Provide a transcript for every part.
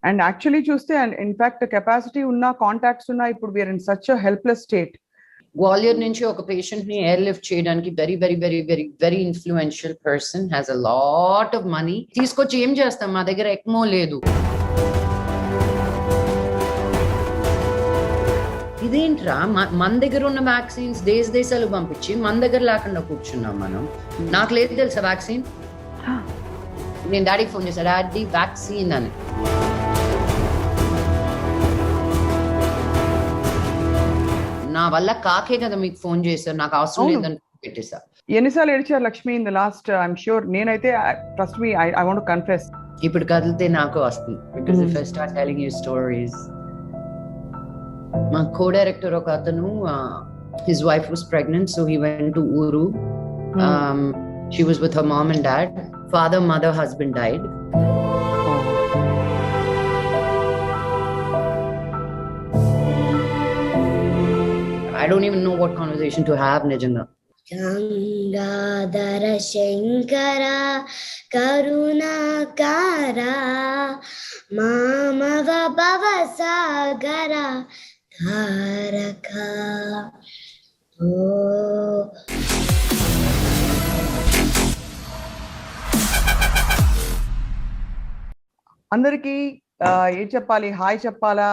And actually చూస్తే and in fact capacity ఉన్న contacts ఉన్న ఇప్పుడు we are in such helpless state. Gwalior నుంచి ఒక పేషెంట్ ని ఎయిర్ లిఫ్ట్ చేయడానికి very very very very very influential person has a lot of money తీసుకొచ్చి ఏం చేస్తాం, మా దగ్గర ఎక్మో లేదు. ఇదేంట్రా మన దగ్గర ఉన్న వ్యాక్సిన్స్ దేశాలు పంపించి మన దగ్గర లేకుండా కూర్చున్నాం మనం. నాకు లేదు తెలుసా వ్యాక్సిన్. నేను డాడీకి ఫోన్ చేశాను, డాడీ వ్యాక్సిన్ అని. నా వల్ల కాకే కదా మీకు ఫోన్ చేశారు, నాకు అవసరం లేదని పెట్టేసా. ఎన్నిసార్లు ఏడ్చారు Lakshmi in the last? I'm sure. నేనైతే trust me, I want to confess. ఇప్పుడు కదిలితే నాకు వస్తుంది. Because if I start telling you stories. మా కో-డైరెక్టర్ ఒక అతను, his wife was pregnant, so he went to Uru. She was with her mom and dad. Father, mother, husband died. I don't even know what conversation to have, Nijanga. Gangadhara Shankara Karunakara Mamava Bhavasagara Dharaka. Oh. అందరికి ఏం చెప్పాలి, hi చెప్పాలా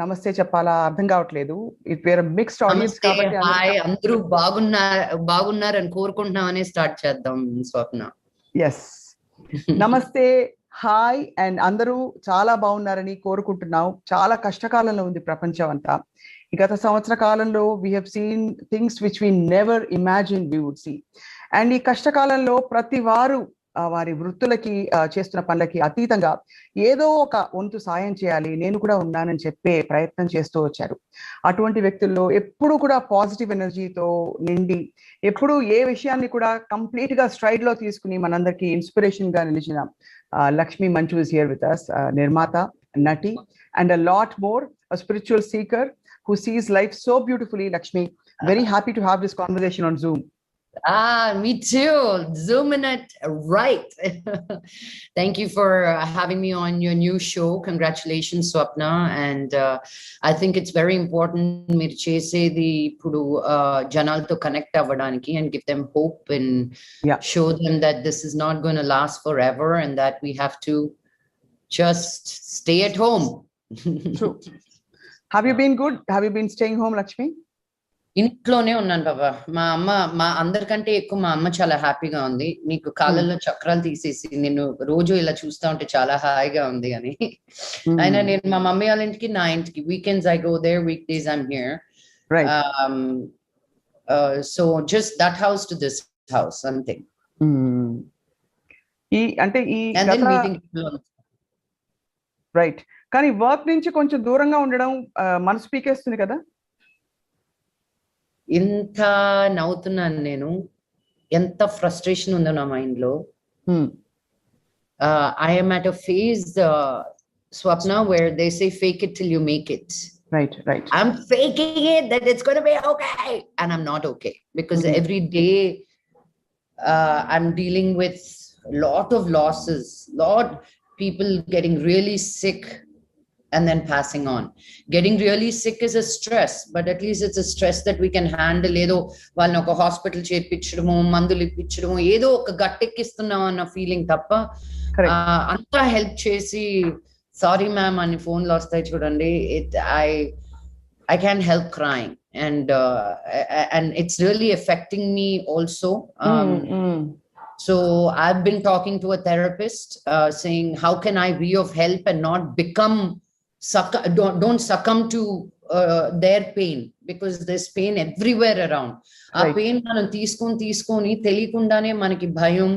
నమస్తే చెప్పాలా అర్థం కావట్లేదు. It where mixed audience కాబట్టి hi అందరూ బాగున్నారని కోరుకుంటున్నామని స్టార్ట్ చేద్దాం స్వప్న. ఎస్, నమస్తే, హాయ్ అండ్ అందరూ చాలా బాగున్నారని కోరుకుంటున్నాం. చాలా కష్టకాలంలో ఉంది ప్రపంచం అంతా. ఈ గత సంవత్సర కాలంలో we have seen things which we never imagine we would see. And ఈ కష్టకాలంలో ప్రతి వారు వారి వృత్తులకి చేస్తున్న పనులకి అతీతంగా ఏదో ఒక వంతు సాయం చేయాలి, నేను కూడా ఉన్నానని చెప్పే ప్రయత్నం చేస్తూ వచ్చారు. అటువంటి వ్యక్తుల్లో ఎప్పుడు కూడా పాజిటివ్ ఎనర్జీతో నిండి, ఎప్పుడు ఏ విషయాన్ని కూడా కంప్లీట్ గా స్ట్రైడ్ లో తీసుకుని మనందరికి ఇన్స్పిరేషన్ గా నిలిచిన లక్ష్మి మంచు ఇస్ హియర్ విత్ us, నిర్మాత, నటి and a lot more, a spiritual seeker who sees life so beautifully. Lakshmi, very happy to have this conversation on Zoom. Me too. Zooming it right. Thank you for having me on your new show. Congratulations, Swapna. And I think it's very important meer chese the pudu janal to connect avvadaniki and give them hope and show them that this is not going to last forever and that we have to just stay at home. True. Have you been good? Have you been staying home, Lakshmi? ఇంట్లోనే ఉన్నాను బాబా. మా అందరికంటే ఎక్కువ మా అమ్మ చాలా హ్యాపీగా ఉంది. నీకు కాళ్ళల్లో చక్రాలు తీసేసి నేను రోజు ఇలా చూస్తా ఉంటే చాలా హాయిగా ఉంది అని. అయినా నేను మా మమ్మీ వాళ్ళ ఇంటికి, నా ఇంటికి weekends I go there, week days I'm here. So just that house to this house right. రైట్. కానీ వర్క్ నుంచి కొంచెం దూరంగా ఉండడం మనసు పీకేస్తుంది కదా. ఎంత నవ్వుతున్నాను నేను, ఎంత ఫ్రస్ట్రేషన్ ఉందో నా మైండ్ లో. I'm at a phase, Swapna, where they say fake it till you make it. Right. I'm faking it that it's going to be okay, and I'm not okay because every day I'm dealing with a lot of losses, people getting really sick and then passing on. Getting really sick is a stress, but at least it's a stress that we can handle. Edo valna oka hospital chepichadamo, mandulu ippichadamo, edo oka gattekkistunnaam anna feeling tappa anta help chesi sorry ma'am ani phone lo vastayi chudandi, I can't help crying and it's really affecting me also. So I've been talking to a therapist saying how can I be of help and not become don't succumb to their pain, because there's pain everywhere around. Our pain manam తీసుకొని తెలియకుండానే మనకి భయం,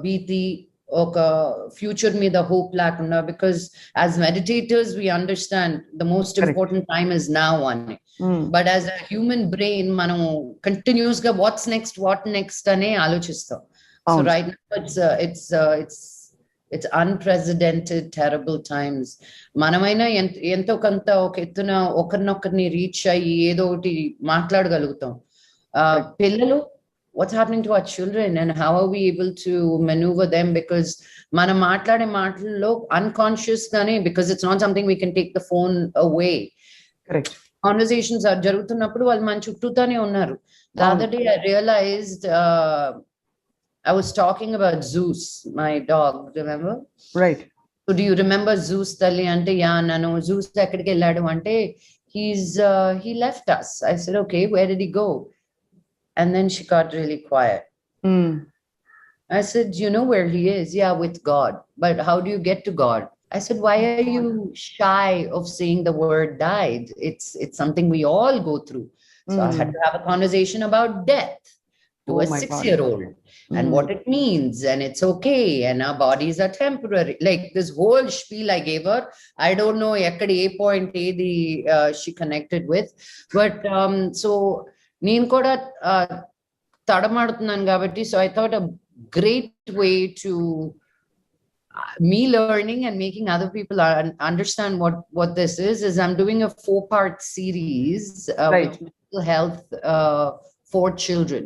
భీతి, ఒక future మీద hope లేకుండా. Because as meditators we understand the most important time is now అని. But as a human brain మనం కంటిన్యూస్ గా వాట్స్ నెక్స్ట్ అనే ఆలోచిస్తాం. So right now it's unprecedented terrible times. మనమైనా ఎంతో కొంత ఒక ఎత్తున ఒకరినొకరిని రీచ్ అయ్యి ఏదో ఒకటి మాట్లాడగలుగుతాం. పిల్లలు, what's happening to our children and how are we able to maneuver them, because మనం మాట్లాడే మాటల్లో అన్కాన్షియస్ గానే, because it's not something we can take the phone away. Correct. Conversations జరుగుతున్నప్పుడు వాళ్ళు మన చుట్టూతానే ఉన్నారు. The other day I realized I was talking about Zeus, my dog, remember? Right. So do you remember Zeus Talli ante? Yeah, nanu Zeus ekkadiki elladu ante he left us. I said, okay, where did he go? And then she got really quiet. I said, you know where he is? Yeah, with God. But how do you get to God? I said, why are you shy of saying the word died? It's something we all go through. So I had to have a conversation about death to a 6-year-old and what it means, and it's okay, and our bodies are temporary. Like this whole spiel I gave her, I don't know ekkadi a point she connected with, but so neen kuda tadamadutunnanu kabatti, so I thought a great way to me learning and making other people understand what this is I'm doing a 4-part series with mental health for children.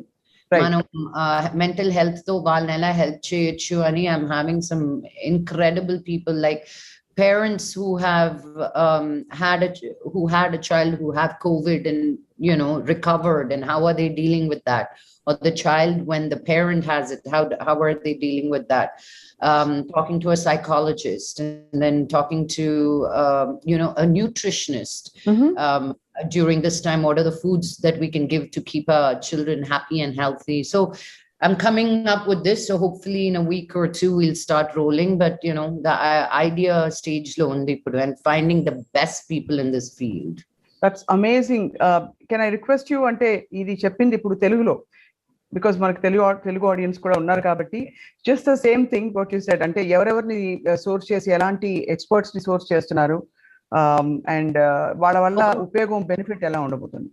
Manam mental health tho valni ela help cheyochu ani. I'm having some incredible people, like parents who have had a child who have COVID and recovered, and how are they dealing with that, or the child when the parent has it, how are they dealing with that. Talking to a psychologist, and then talking to a nutritionist. During this time, what are the foods that we can give to keep our children happy and healthy? So I'm coming up with this, so hopefully in a week or 2 we'll start rolling, but the idea stage lo undi ippudu, and finding the best people in this field. That's amazing. Can I request you ante idi cheppindi ippudu telugulo, because మనకు Telugu audience కూడా ఉన్నారు కాబట్టి, just the same thing what you said, అంటే ఎవరెవరిని source చేసి ఎలాంటి experts ని source చేస్తున్నారు, అండ్ వాళ్ళ వల్ల ఉపయోగం బెనిఫిట్ ఎలా ఉండబోతుంది?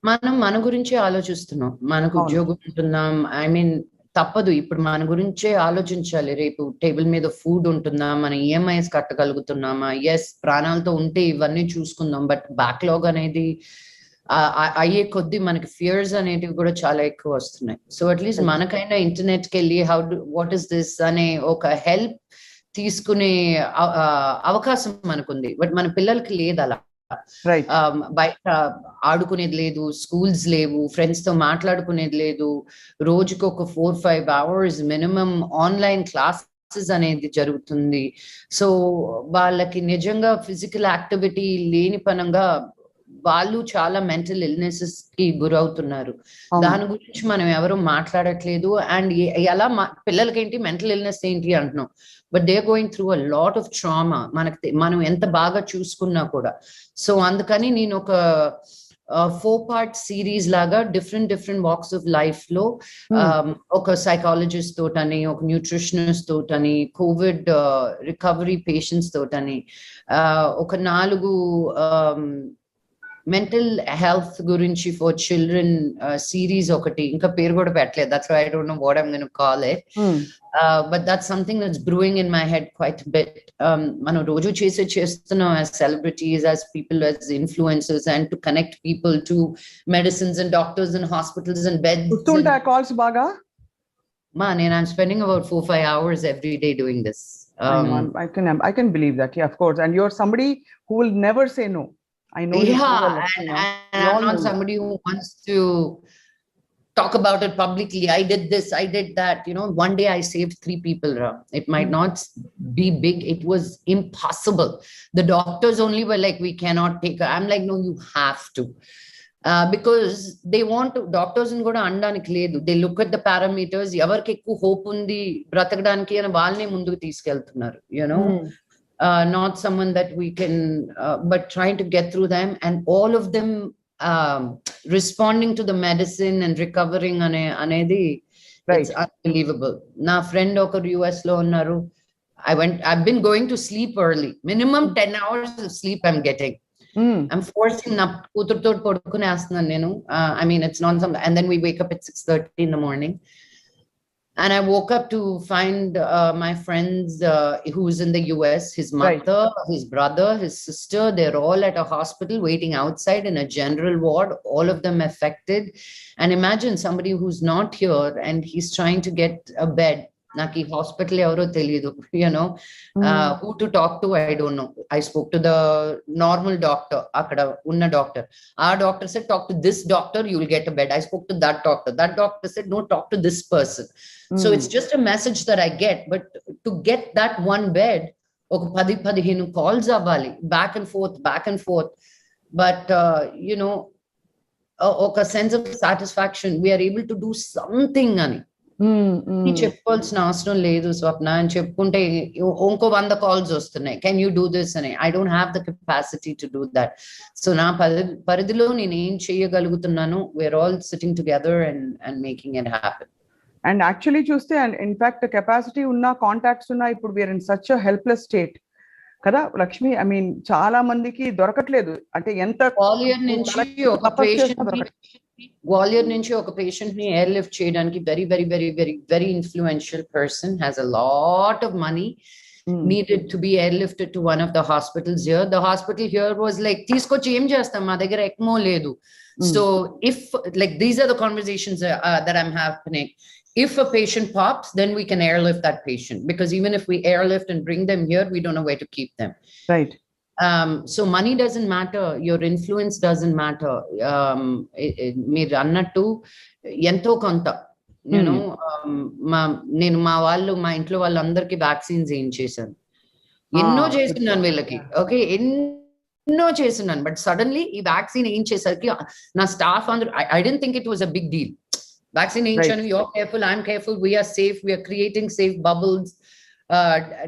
మనం మన గురించి ఆలోచిస్తున్నాం, మనకు ఉద్యోగం ఉంటున్నాం, ఐ మీన్ తప్పదు, ఇప్పుడు మన గురించే ఆలోచించాలి. రేపు టేబుల్ మీద ఫుడ్ ఉంటుందా, మన ఈఎంఐస్ కట్టగలుగుతున్నామా? ఎస్, ప్రాణాలతో ఉంటే ఇవన్నీ చూసుకుందాం, బట్ బ్యాక్లాగ్ అనేది అయ్యే కొద్ది మనకి ఫియర్స్ అనేటివి కూడా చాలా ఎక్కువ వస్తున్నాయి. సో అట్లీస్ట్ మనకైనా ఇంటర్నెట్కి వెళ్ళి వాట్ ఇస్ దిస్ అనే ఒక హెల్ప్ తీసుకునే అవకాశం మనకుంది, బట్ మన పిల్లలకి లేదు అలా. బయట ఆడుకునేది లేదు, స్కూల్స్ లేవు, ఫ్రెండ్స్ తో మాట్లాడుకునేది లేదు, రోజుకి ఒక 4-5 hours మినిమం ఆన్లైన్ క్లాసెస్ అనేది జరుగుతుంది. సో వాళ్ళకి నిజంగా ఫిజికల్ యాక్టివిటీ లేని పనంగా వాళ్ళు చాలా మెంటల్ ఇల్నెసెస్ కి గురవుతున్నారు. దాని గురించి మనం ఎవరు మాట్లాడట్లేదు. అండ్ ఎలా పిల్లలకేంటి మెంటల్ ఇల్నెస్ ఏంటి అంటున్నాం, but they are going through a lot of trauma, మనం ఎంత బాగా చూసుకున్నా కూడా. సో అందుకని నేను ఒక 4-part సిరీస్ లాగా డిఫరెంట్ వాక్స్ ఆఫ్ లైఫ్ లో ఒక సైకాలజిస్ట్ తోటని, ఒక న్యూట్రిషనిస్ట్ తోటని, కోవిడ్ రికవరీ పేషెంట్స్ తోటని, ఒక 4 మెంటల్ హెల్త్ గురించి ఫర్ చిల్డ్రన్ సిరీస్ ఒకటి, ఇంకా పేరు కూడా పెట్టలేదు, that's why I don't know what I'm gonna call it, but that's something that's brewing in my head quite bit. మనం రోజు చేస్తున్నాం as celebrities, as people, as influencers, and to connect people to medicines and doctors and hospitals and beds. Calls బాగా I'm spending about 4-5 hours every day doing this. I can believe that. Yeah, of course. And you're somebody who will never say no. I know. Yeah, and I'm not somebody who wants to talk about it publicly. I did this, I did that. One day I saved 3 people. It might not be big. It was impossible. The doctors only were like, we cannot take her. I'm like, no, you have to. Because they want to, doctors in kuda andaniki ledu. They look at the parameters. Evarki ekku hope undi bratakadaniki ani valne munduku తీసుకెళ్తున్నారు. Not someone that we can, but trying to get through them, and all of them responding to the medicine and recovering anedi, it's unbelievable. Na friend okaru US lo unnaru. I've been going to sleep early, minimum 10 hours of sleep I'm getting. I'm forcing na kuturto podukune astunnan nenu. I mean, it's not some, and then we wake up at 6:30 in the morning. And I woke up to find my friends who's in the US, his mother, his brother, his sister, they're all at a hospital waiting outside in a general ward, all of them affected. And imagine somebody who's not here and he's trying to get a bed. నాకు ఈ hospital ఎవరో తెలియదు, who to talk to, I don't know. I spoke to the normal doctor, అక్కడ ఉన్న doctor. ఆ doctor said talk to this doctor, you will get a bed. I spoke to that doctor said no, talk to this person. So it's just a message that I get, but to get that one bed ఒక 10-15 calls అవ్వాలి, back and forth. But ఒక sense of satisfaction, we are able to do something అని చెప్పుకోవాల్సిన అవసరం లేదు స్వప్న. అని చెప్పుకుంటే ఇంకో 100 calls వస్తున్నాయి, కెన్ యూ డూ దిస్ అని. I don't have the capacity to do that. So నా పరిధిలో నేను ఏం చేయగలుగుతున్నాను, we are all sitting together and making it happen. And actually చూస్తే, అండ్ ఇన్ఫాక్ట్ కెపాసిటీ ఉన్న, కాంటాక్ట్స్ ఉన్న, ఇప్పుడు we are in such a helpless state కదా లక్ష్మి. ఐ మీన్ చాలా మందికి దొరకట్లేదు. అంటే ఎంత గ్వాలియర్ నుంచి ఒక పేషెంట్ ని ఎయిర్ లిఫ్ట్ చేయడానికి very very very very very influential person has a lot of money needed to be airlifted to one of the hospitals here. The hospital here was like, తీసుకొచ్చి ఏం చేస్తాం, మా దగ్గర ECMO లేదు. So if like these are the conversations that I'm happening. If a patient pops, then we can airlift that patient, because even if we airlift and bring them here, we don't know where to keep them. Right. So money doesn't matter, your influence doesn't matter. మీరు అన్నట్టు ఎంతో కొంత నేను మా ఇంట్లో వాళ్ళందరికీ vaccines ఏం చేశాను, ఎన్నో చేస్తున్నాను వీళ్ళకి. ఓకే, ఎన్నో చేస్తున్నాను. బట్ సడన్లీ ఈ వ్యాక్సిన్ ఏం చేసరికి నా స్టాఫ్ అందరూ, I don't think it was a big deal. Vaccination, you're careful, I'm careful, we are safe, we are creating safe bubbles.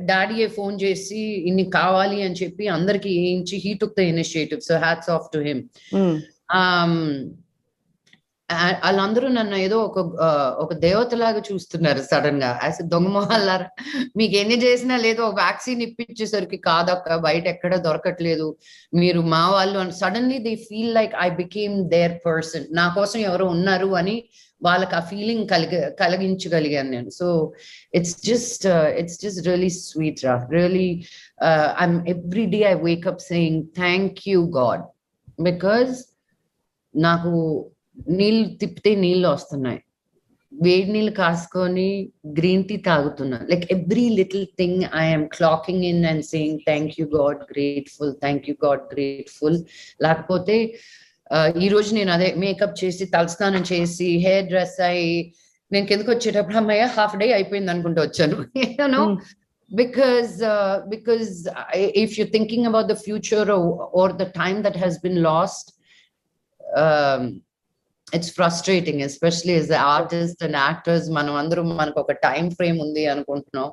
Daddy phone chesi inni kavali ani cheppi andarki einchi, he took the initiative, so hats off to him. వాళ్ళందరూ నన్ను ఏదో ఒక దేవతలాగా చూస్తున్నారు sudden గా. దొంగమొహాలారా, మీకు ఎన్ని చేసినా లేదు, వ్యాక్సిన్ ఇప్పించేసరికి కాదక్క, బయట ఎక్కడ దొరకట్లేదు, మీరు మా వాళ్ళు అని suddenly they feel like I became their person. నా కోసం ఎవరో ఉన్నారు అని వాళ్ళకి ఆ ఫీలింగ్ కలిగించగలిగాను నేను. So it's just really sweet రా, really. I'm every day I wake up saying thank you God, because నాకు నీళ్ళు తిప్పితే నీళ్ళు వస్తున్నాయి, వేడి నీళ్ళు కాసుకొని గ్రీన్ టీ తాగుతున్నాను. Like every little thing I'm clocking in and saying thank you God, grateful, thank you God, grateful. లేకపోతే ఈ రోజు నేను అదే మేకప్ చేసి, తలస్నానం చేసి, హెయిర్ డ్రెస్ అయ్యి నేను కిందకి వచ్చేటప్పుడు అమ్మయ్య హాఫ్ డే అయిపోయింది అనుకుంటూ వచ్చాను. You know, because if you're thinking about the future or the time that has been lost, it's frustrating, especially as the artists and actors. మనం అందరూ మనకు ఒక టైం ఫ్రేమ్ ఉంది అనుకుంటున్నాం,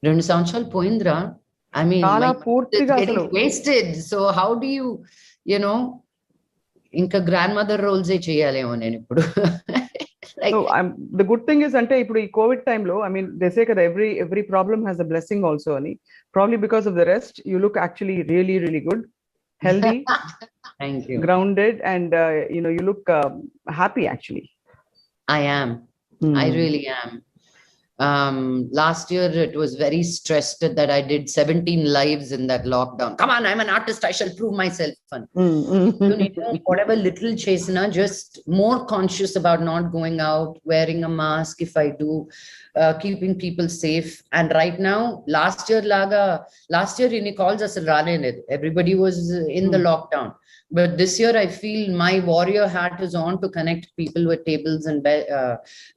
2 సంవత్సరాలు పోయిందిరా. I mean, wasted. So how do you know, ఇంకా grand mother roles ఏ చేయాలేమో నేను ఇప్పుడు. So the good thing is, ante ipudu ee covid time lo, I mean they say kada every problem has a blessing also ani. Probably because of the rest, you look actually really really good, healthy. Thank you. Grounded, and you look happy actually. I am. I really am. Last year it was very stressed that I did 17 lives in that lockdown. Come on, I'm an artist, I shall prove myself. Whatever little chasena, just more conscious about not going out, wearing a mask if I do, keeping people safe. And right now, last year any calls asal raaledu, everybody was in the lockdown. But this year I feel my warrior hat is on to connect people with tables and bed.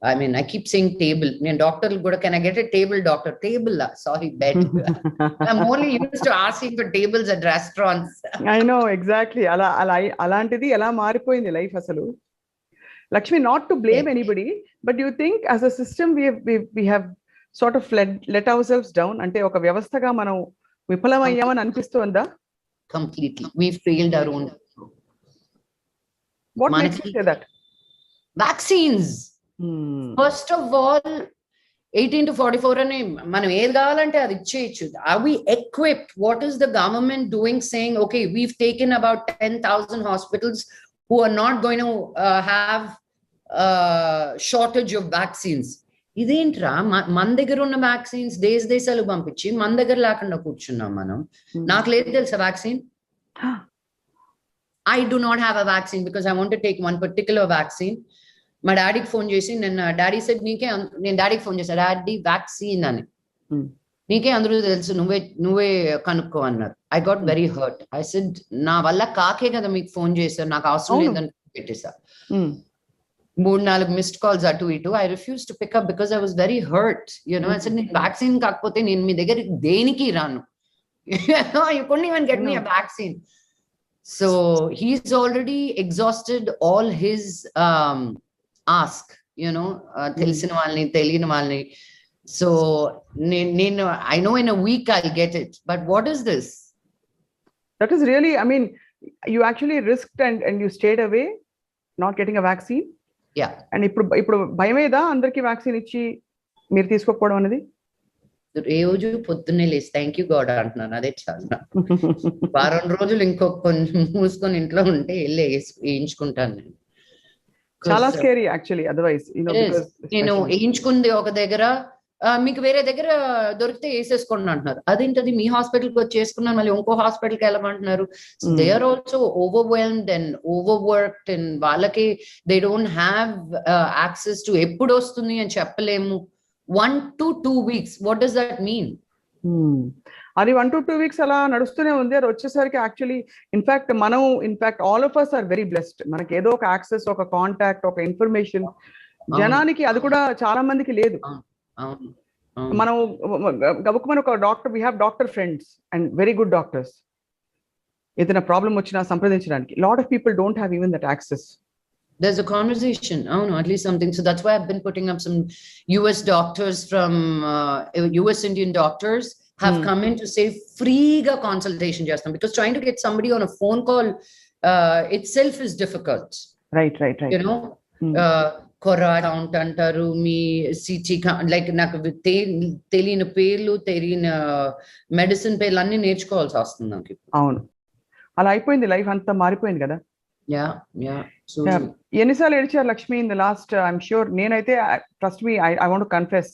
I mean, I keep saying table. Doctor, can I get a table, doctor? Table, sorry, bed. I'm only used to asking for tables at restaurants. I know, exactly. Alantidi ela maaripoyindi life asalu. Lakshmi, not to blame anybody, but do you think as a system we have sort of let ourselves down? Ante oka vyavasthaga manam విఫలమయ్యామని అనిపిస్తుందా? Completely. We've failed our own. What makes you say that? Vaccines. First of all, 18 to 44 ane manam edi kavalante adi ichcheyochu. Are we equipped? What is the government doing, saying okay, we've taken about 10,000 hospitals who are not going to have shortage of vaccines. ఇదేంట్రా, మన దగ్గర ఉన్న vaccines దేశాలకు పంపించి మన దగ్గర లేకుండా కూర్చున్నాం మనం. నాకు లేదు తెలుసా vaccine. I do not have a vaccine because I want to take one particular vaccine. మా డాడీకి ఫోన్ చేసి డాడీ సెడ్ నేను డాడీకి ఫోన్ చేశాను, డాడీ వ్యాక్సిన్ అని, నీకే అందరూ తెలుసు, నువ్వే కనుక్కో అన్నారు. I got very hurt. I said నా వల్ల కాకే కదా మీకు ఫోన్ చేశారు, నాకు అవసరం లేదని పెట్టేశా. 3-4 మిస్డ్ కాల్స్ అటు ఇటు. I refuse to pick up because I was very hurt. I said నేను వ్యాక్సిన్ కాకపోతే నేను మీ దగ్గర దేనికి రాను. You couldn't even get me a vaccine. So he's already exhausted all his ask, తెలిసిన వాళ్ళని తెలియని వాళ్ళని. So I know in a week I'll get it, but what is this? That is really, I mean, you actually risked and you stayed away not getting a vaccine. Yeah. And ఇప్పుడు భయమేదా అందరికి vaccine ఇచ్చి మీరు తీసుకోకపోవడం అనేది? రోజు పొద్దున్నే లేసి thank you God అంటున్నాను, అదే చాలా. వారం రోజులు ఇంకొక కొంచెం మూసుకొని ఇంట్లో ఉంటే వెళ్ళి వేయించుకుంటాను నేను. చాలా స్కేరీ యాక్చువల్లీ. అదర్వైజ్ నేను వేయించుకుంది ఒక దగ్గర, మీకు వేరే దగ్గర దొరికితే వేసేసుకోండి అంటున్నారు. అదేంటది మీ హాస్పిటల్కి వచ్చి చేసుకున్నాను, మళ్ళీ ఇంకో హాస్పిటల్కి వెళ్ళమంటున్నారు. They are also overwhelmed and overworked and వాళ్ళకి they don't have access to ఎప్పుడు వస్తుంది అని చెప్పలేము. 1 to 2 weeks. What does that mean? అది 1 to 2 weeks అలా నడుస్తూనే ఉంది. అది వచ్చేసరికి actually in fact all of us are very blessed. మనకి ఏదో ఒక యాక్సెస్, ఒక కాంటాక్ట్, ఒక ఇన్ఫర్మేషన్ జనానికి అది కూడా చాలా మందికి లేదు. మనం గబుక్కుమని ఒక doctor, we have doctor friends and very good doctors. ఏదైనా ప్రాబ్లం వచ్చినా సంప్రదించడానికి lot of people don't have even that access. There's a conversation. Oh no, at least something. So that's why I've been putting up some US doctors from US Indian doctors have come in to say free consultation just now, because trying to get somebody on a phone call itself is difficult. Right. Kora count antaru me CT like నాకు తెలియని పేర్లు, తెలియని medicine పేర్లు అన్ని నేర్చుకోవాల్సి వస్తుంది నాకు. అవును, అలా అయిపోయింది, లైఫ్ అంతా మారిపోయింది కదా. So ఎన్నిసార్లు ఏడ్చారు Lakshmi in the last? I'm sure, నేనైతే trust me, I want to confess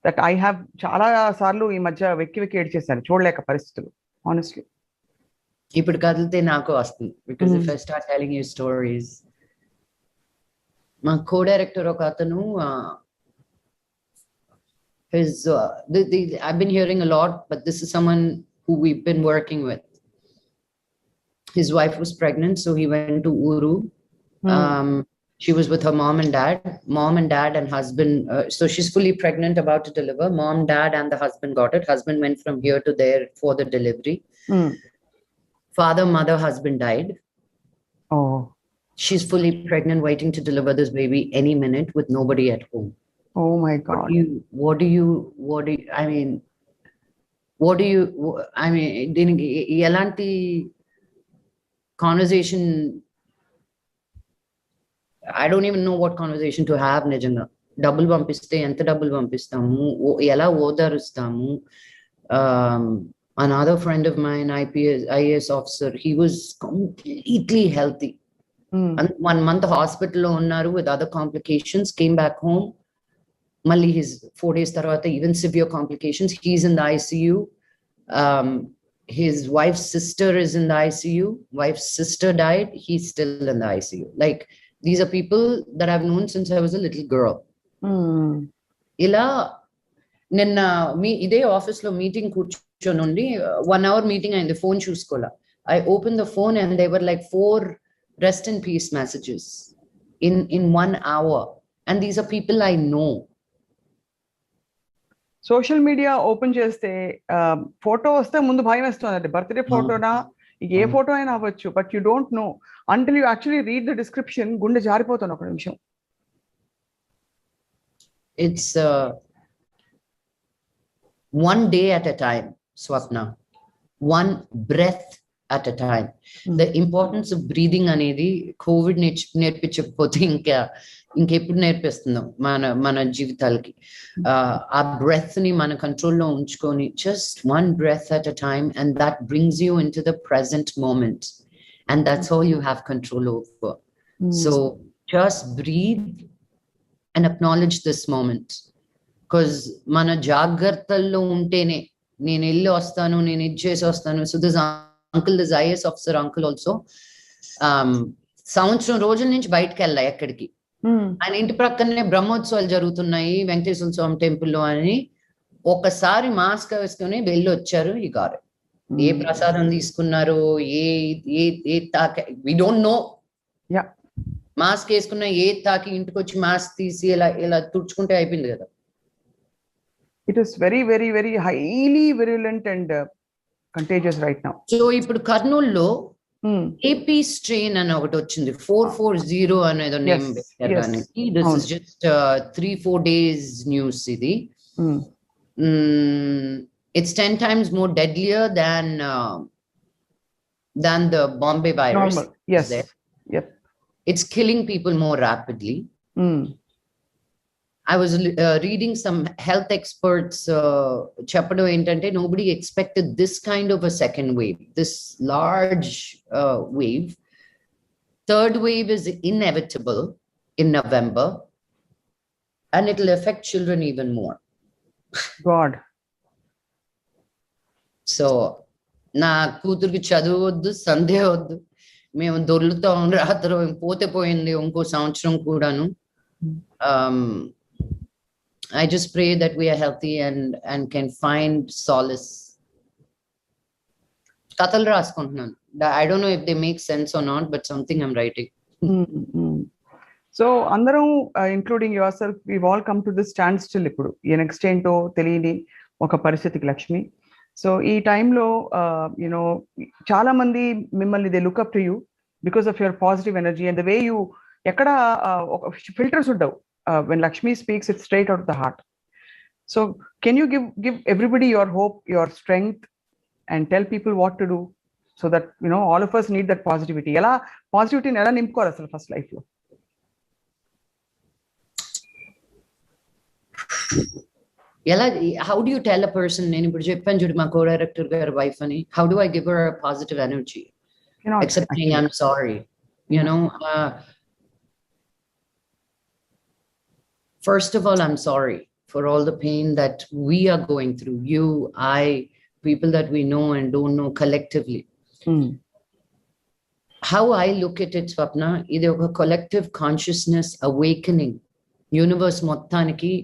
that I have చాలా సార్లు ఈ మధ్య వెక్కి ఏడ్చేసాను, చూడలేక పరిస్థితులు. ఆనెస్ట్లీ ఇప్పుడు కదిలితే నాకు వస్తుంది, because if I start telling you stories. మా కో డైరెక్టర్ ఒక అతను, I've been hearing a lot, but this is someone who we've been working with. His wife was pregnant, so he went to Uru. She was with her mom and dad and husband. So she's fully pregnant, about to deliver. Mom, dad, and the husband got it. Husband went from here to there for the delivery. Father, mother, husband died. Oh. She's fully pregnant, waiting to deliver this baby any minute with nobody at home. Oh my God. What do you elanti conversation, I don't even know what conversation to have. నిజంగా డబ్బులు పంపిస్తే ఎంత డబ్బులు పంపిస్తాము, ఎలా ఓదారుస్తాము. Another friend of mine, IAS officer, he was completely healthy. And 1 month hospital lo unnaru with other complications, came back home. Malli his 4 days tarvata even severe complications. He's in the ICU. His wife's sister is in the ICU. Wife's sister died. He's still in the ICU. Like, these are people that I've known since I was a little girl. Ila ninna ide office lo meeting కూర్చొనుండి 1 hour meeting అయింది, phone చూసుకోలా. I opened the phone and there were like 4 rest in peace messages in 1 hour, and these are people I know. Social media open చేస్తే photo వస్తే ముందు భయం వేస్తుంది. Birthday ఫోటోనా, ఏ photo అయినా అవ్వచ్చు, but you don't know until you actually read the description. గుండె జారిపోతుంది ఒక నిమిషం. It's one day at a time, Swapna. One breath at a time. The importance of breathing అనేది కోవిడ్ నేర్పించకపోతే ఇంకెప్పుడు నేర్పిస్తుందో మన జీవితాలకి. ఆ బ్రెత్ ని మన కంట్రోల్లో ఉంచుకొని, just one breath at a time, and that brings you into the present moment, and that's all you have control over. So just breathe and acknowledge this moment, because మన జాగ్రత్తల్లో ఉంటేనే నేను వెళ్ళి వస్తాను, నేను ఇది చేసి వస్తాను. So this uncle, this IAS officer uncle also, సంవత్సరం రోజుల నుంచి బయటకు వెళ్ళా ఎక్కడికి. ఆయన ఇంటి ప్రక్కనే బ్రహ్మోత్సవాలు జరుగుతున్నాయి వెంకటేశ్వర స్వామి టెంపుల్లో అని ఒకసారి మాస్క్ వేసుకుని వెళ్ళి వచ్చారు. ఈ గారు ఏ ప్రసాదం తీసుకున్నారు, ఏ తాక వి డోంట్ నో. మాస్క్ వేసుకున్న ఏ తాకి ఇంటికి వచ్చి మాస్క్ తీసి ఇలా తుడుచుకుంటే అయిపోయింది కదా. It is very, very, very highly virulent and contagious right now. So ఇప్పుడు కర్నూలులో ఏపీ స్ట్రెయిన్ అని ఒకటి వచ్చింది, 440 అనేది నేమ్ పెట్టారు. దానికి this is just 3-4 days news. ఇది it's 10 times more deadlier than the Bombay virus. Normal. Yes. Yep. It's killing people more rapidly. I was reading some health experts cheppado entante nobody expected this kind of a second wave, this large wave. Third wave is inevitable in November, and it will affect children even more. God. So నా కూతురికి చదువు వద్దు, సంధ్య వద్దు, మేము దొర్లుతాం రాత్రి, పోతే పోయింది ఇంకో సంవత్సరం కూడాను. I just pray that we are healthy and can find solace. కథలు రాసుకుంటున్నాను. I don't know if they make sense or not, but something I'm writing. So అందరం including yourself, we've all come to this standstill ఇప్పుడు. ఈ next ఏంటో తెలియని ఒక పరిస్థితికి Lakshmi. So ఈ టైంలో చాలా మంది మిమ్మల్ని they look up to you because of your positive energy and the way you. ఎక్కడ ఒక ఫిల్టర్స్ ఉండవు. When Lakshmi speaks, it's straight out of the heart. So can you give everybody your hope, your strength, and tell people what to do so that all of us need that positivity. Ela positivity ni ela nimkovaru asalu first life lo. How do you tell a person, nenu ippudu cheppanu chudu ma co-director garu wife ani, how do I give her a positive energy? Except saying I'm sorry, first of all, I'm sorry for all the pain that we are going through, you, I, people that we know and don't know collectively. How I look at it, Swapna, is a collective consciousness awakening. Universe mottaniki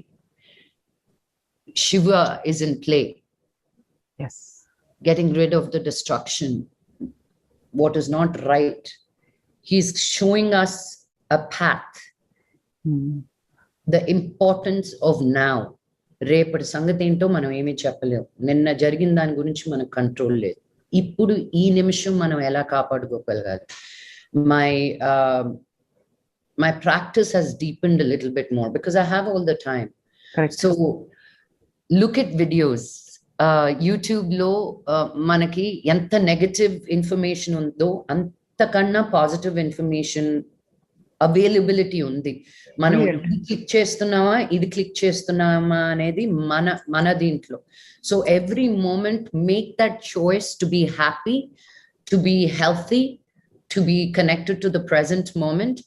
Shiva is in play. Yes. Getting rid of the destruction, what is not right. He's showing us a path. The importance of now. రేపటి సంగతి ఏంటో మనం ఏమీ చెప్పలేము. నిన్న జరిగిన దాని గురించి మనకు కంట్రోల్ లేదు. ఇప్పుడు ఈ నిమిషం మనం ఎలా కాపాడుకోగలగాలి. My practice has deepened a little bit more because I have all the time. Correct. So look at videos. YouTube lo manaki enta negative information undo antakanna positive information availability ఉంది. మనం click చేస్తున్నామా, ఇది click చేస్తున్నామా అనేది మన దీంట్లో. So every moment make that choice to be happy, to be healthy, to be connected to the present moment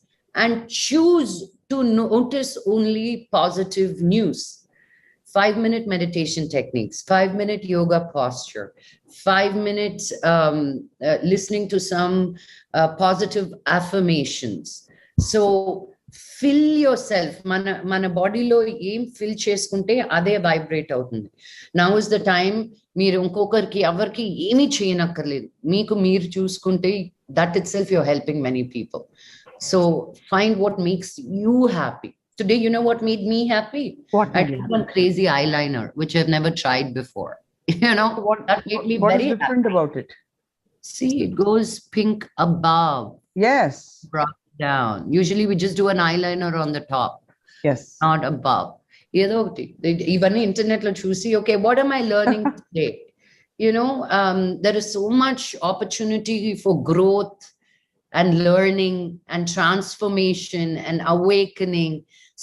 and choose to notice only positive news. 5-minute meditation techniques, 5-minute yoga posture, 5 minutes listening to some positive affirmations. So fill yourself. Mana body lo em fill cheskunte ade vibrate avutundi. Now is the time meer inkokarki avarki emi cheyanakkarledu, meeku meer chuskunte that itself you're helping many people. So find what makes you happy. Today, you know what made me happy? What? I tried one crazy eyeliner which I've never tried before. That made me what very is different happy. about it? See, it goes pink above, Yes. brown down. Usually we just do an eyeliner on the top, Yes. not above. Even internet lo chusi, okay, what am I learning today? There is so much opportunity for growth and learning and transformation and awakening,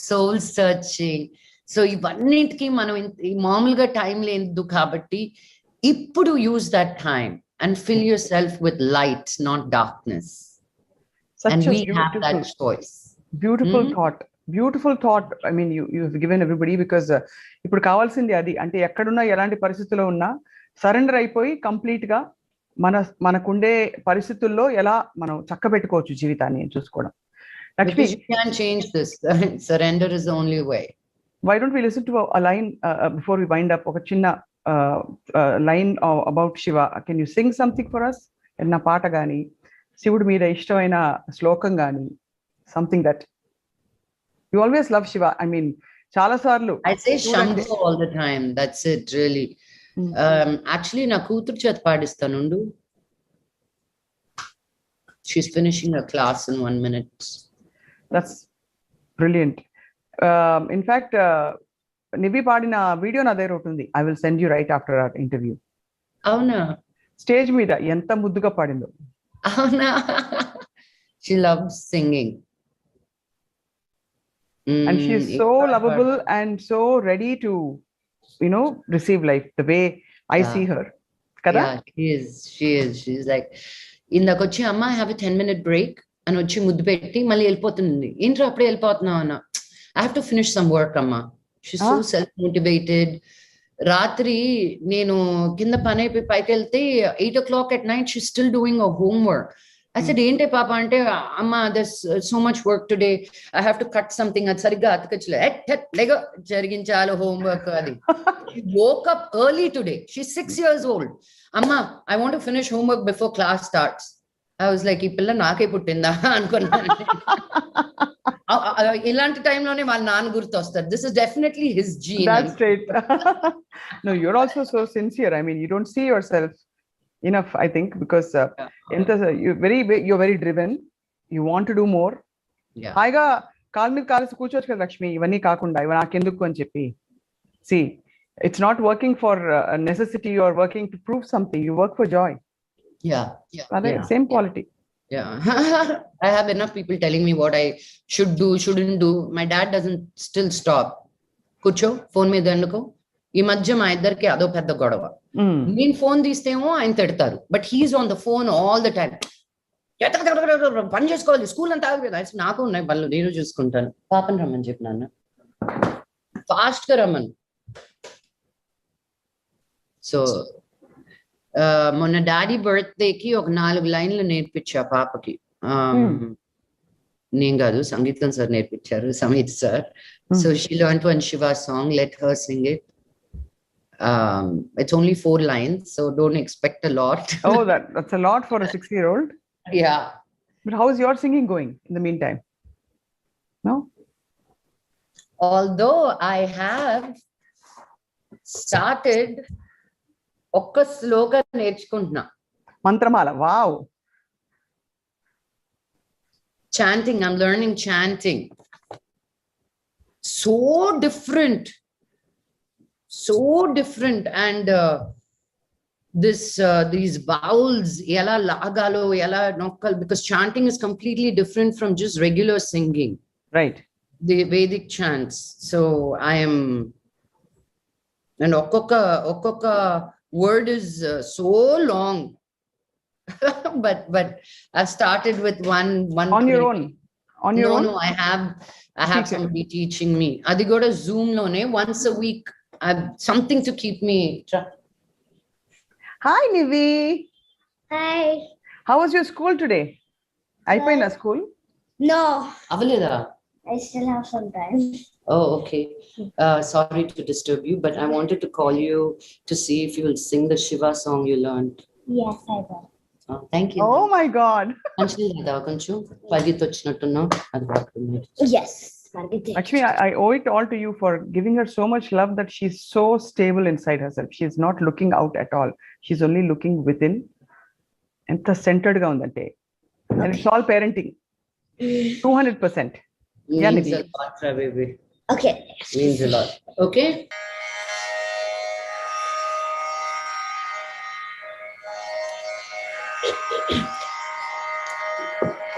soul searching. So ivannitiki manam maamuluga time lendu kabatti ippudu use that time and fill yourself with light, not darkness. Such And a we have that choice. Beautiful thought. I mean, you have given everybody, because ఇప్పుడు కావాల్సింది అది. అంటే ఎక్కడున్నా ఎలాంటి పరిస్థితుల్లో ఉన్నా surrender అయిపోయి complete గా మనకుండే పరిస్థితుల్లో ఎలా మనం చక్కబెట్టుకోవచ్చు జీవితాన్ని చూసుకోవడం. Lakshmi, Because you can't change this. Surrender is the only way. why don't we listen to a line before we wind up? Oka chinna line about Shiva. Can you sing something for us? Na paata gaani, శివుడి మీద ఇష్టమైన శ్లోకం గాని, something that you always love Shiva. I mean, చాలా సార్లు I say Shambho all the time. That's it, really. Actually, na కూతురు చేత పాడిస్తానుండు. She's finishing her class in 1 minute. That's brilliant. In fact, Nivi పాడిన వీడియో నా దగ్గర ఉంటుంది. I will send you right after our interview. అవునా? Stage మీద ఎంత ముద్దుగా పాడిందో. అవునా? She loves singing. And she's so lovable and so ready to, receive life the way I see her. Kada? Yeah, she is. She's like, ఇందాకొచ్చి అమ్మ I have a 10-minute break అని వచ్చి ముద్దు పెట్టి మళ్ళీ వెళ్ళిపోతుంది. ఏంట్రా అప్పుడే వెళ్ళిపోతున్నావు అన్న. I have to finish some work అమ్మ. She's so self-motivated. రాత్రి నేను కింద పని అయిపోయి పైకి వెళ్తే 8 o'clock at night she's still doing her homework. I said, ఏంటే పాప అంటే, అమ్మ there's so much work today. I have to cut something. అది సరిగ్గా అతకచ్చలే. లేగో జరిగించాలి homework అది. She woke up early today. She's 6 years old. అమ్మ I want to finish homework before class starts. I was like, ఈ పిల్ల నాకే పుట్టిందా అనుకున్నాను. ఇలాంటి టైంలోనే వాళ్ళ నాన్న గుర్తు వస్తారు. This is definitely his gene. That's great. No, you're also so sincere. I mean, you don't see yourself enough, I think, because you're very driven. You want to do more. Yeah. హాయిగా కాలు మీద కాలేసి కూర్చోవచ్చు కదా లక్ష్మి, ఇవన్నీ కాకుండా ఇవి నాకెందుకు అని చెప్పి. See, it's not working for necessity or working to prove something. You work for joy. Yeah. Same quality. Yeah. I have enough people telling me what I should do, shouldn't do. My dad doesn't still stop. కూర్చో phone మీద ఎందుకు. ఈ మధ్య మా ఇద్దరికి అదో పెద్ద గొడవ. నేను ఫోన్ తీస్తేమో ఆయన తిడతారు, but he's on the phone all the time. పని చేసుకోవాలి, స్కూల్ అంతా నాకు ఉన్నాయి పనులు, నేను చూసుకుంటాను. పాపని రమ్మని చెప్పి నాన్న ఫాస్ట్ గా రమ్మను. సో మొన్న డాడీ బర్త్డేకి ఒక 4 లైన్లు నేర్పించా పాపకి. నేను కాదు, సంగీతం సార్ నేర్పించారు, Sameet sir. So she learned one Shiva song. Let her sing it. It's only 4 lines, so don't expect a lot. Oh, that's a lot for a 6-year-old. Yeah. But how is your singing going in the meantime? No? Although I have started ఒక్క శ్లోక నేర్చుకుంటున్నా. మంత్రమాల. Wow. Chanting. I'm learning chanting. So different. And these vowels, ela lagalo, ela nokkal, because chanting is completely different from just regular singing. Right. The Vedic chants. So I am, and okkoka word is so long. but I've started with one on your own. No, I have somebody teaching me. Adi goda Zoom lone once a week. I have something to keep me. Hi Nivi. Hi. How was your school today? Aypoyina school? No, Avaleda. I still have some time. Oh, okay. Sorry to disturb you, but I wanted to call you to see if you will sing the Shiva song you learned. Yes, I will. Oh, thank you. Oh my God. కొంచెం పరిగెత్తి వచ్చినట్టున్నా అది బాగుంది. Yes. Actually, I owe it all to you for giving her so much love that she's so stable inside herself. She's not looking out at all. She's only looking within. And centered ga undante. And it's all parenting. 200%. Means a lot, baby. Okay. Means a lot. Okay.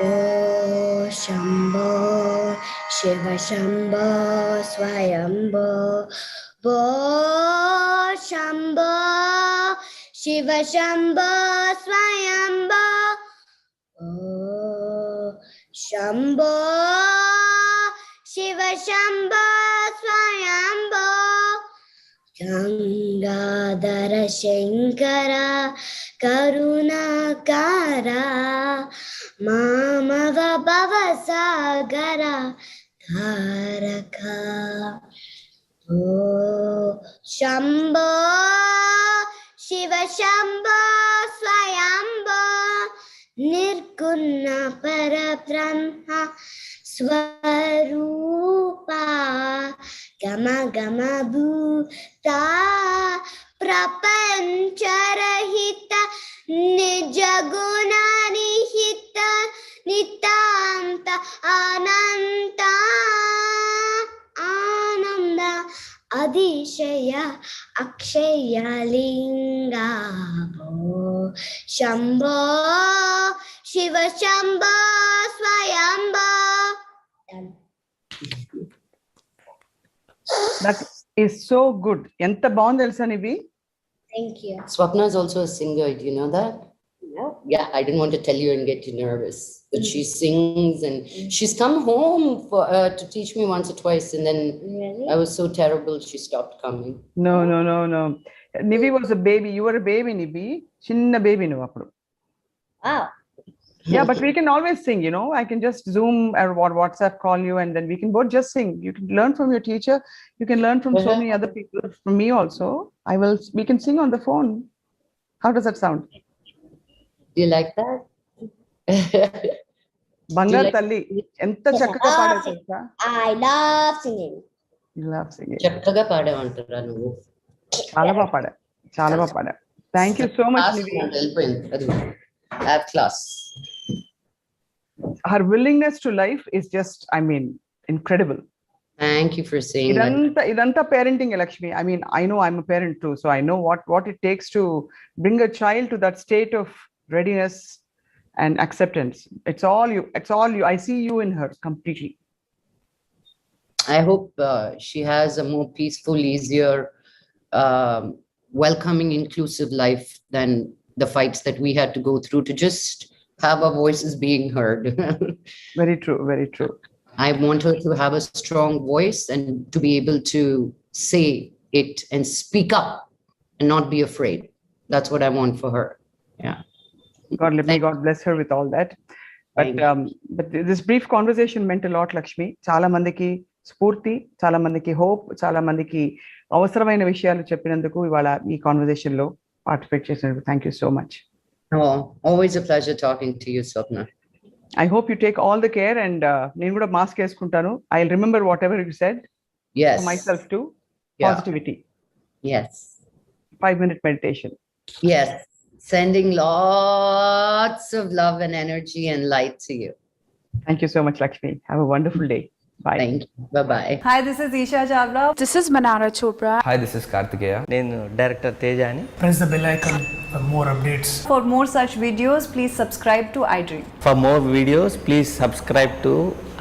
Oh, Shambho, Shiva Shambho, Swayambho. Bo Shambho, Shiva Shambho, Swayambho. Oh, Shambho, Shiva Shambho, Swayambho. Gangadhara Shankara Karunakara Mama Gamava Bava Sagara Dharaka. Oh, Shambho, Shiva Shambho, Swayambho, Nirguna Parabrahma, Swarupa, Gama Gama Bhuta, Prapancharahita, Nijaguna Nihita, Nitanta Ananta. Ananda Adishaya Akshaya Linga Shambho Shiva Shambho Swayambho. Done. That is so good. ఎంత బాగుంది తెలుసా నివి? Thank you. Swapna is also a singer. Do you know that? No. Yeah, I didn't want to tell you and get you nervous, but she sings and she's come home for to teach me once or twice, and then Really? I was so terrible she stopped coming. No. Nivi was a baby. You were a baby, Nivi. చిన్న baby నువ్వు అప్పుడు. Wow. Yeah, but we can always sing, you know. I can just Zoom or WhatsApp call you, and then we can both just sing. You can learn from your teacher. You can learn from so many other people. From me also. We can sing on the phone. How does that sound? Do you like that? బంగారు తల్లి ఎంత చక్కగా పాడావు తెలుసా? I love singing. You love singing. చక్కగా పాడావంటారా నువ్వు? చాలా బాగా పాడా. Thank you so much, Nivi. వెళ్ళిపోయింది అది at class. Her willingness to life is just, I mean, incredible. Thank you for saying that. ఇదంతా parenting, Lakshmi. I mean, I know I'm a parent too, so I know what it takes to bring a child to that state of readiness and acceptance. It's all you. I see you in her completely. I hope she has a more peaceful, easier, welcoming, inclusive life than the fights that we had to go through to just have our voices being heard. Very true, very true. I want her to have a strong voice and to be able to say it and speak up and not be afraid. That's what I want for her. Yeah. May God bless her with all that. But this brief conversation meant a lot, Lakshmi. చాలా మందికి స్ఫూర్తి, చాలా మందికి hope, చాలా మందికి అవసరమైన విషయాలు చెప్పినందుకు ఇవాళ ఈ కాన్వర్సేషన్ లో పార్టిసిపేట్ చేసినందుకు thank you so much. Oh, always a pleasure talking to you, Swapna. I hope you take all the care, and నేను కూడా మాస్క్ వేసుకుంటాను. I'll remember whatever you said. Yes. For myself too. Yeah. Positivity. Yes. 5-minute meditation. Yes. Sending lots of love and energy and light to you. Thank you so much, Lakshmi. Have a wonderful day. Bye. Thank you. Bye-bye. Hi, this is Isha Chavla. This is Manara Chopra. Hi, this is Kartikeya. నేను director Teja అని. Press the bell icon for more updates. For more such videos, please subscribe to iDream. For more videos, please subscribe to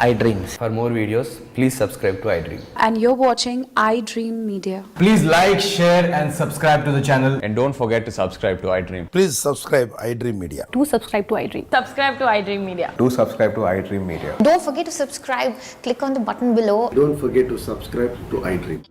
iDreams. For more videos, please subscribe to iDream. And you're watching iDream Media. Please like, share and subscribe to the channel. And don't forget to subscribe to iDream. Please subscribe iDream Media. Do subscribe to iDream. Subscribe to iDream Media. Do subscribe to iDream Media. Don't forget to subscribe. Click on the button below. Don't forget to subscribe to iDream.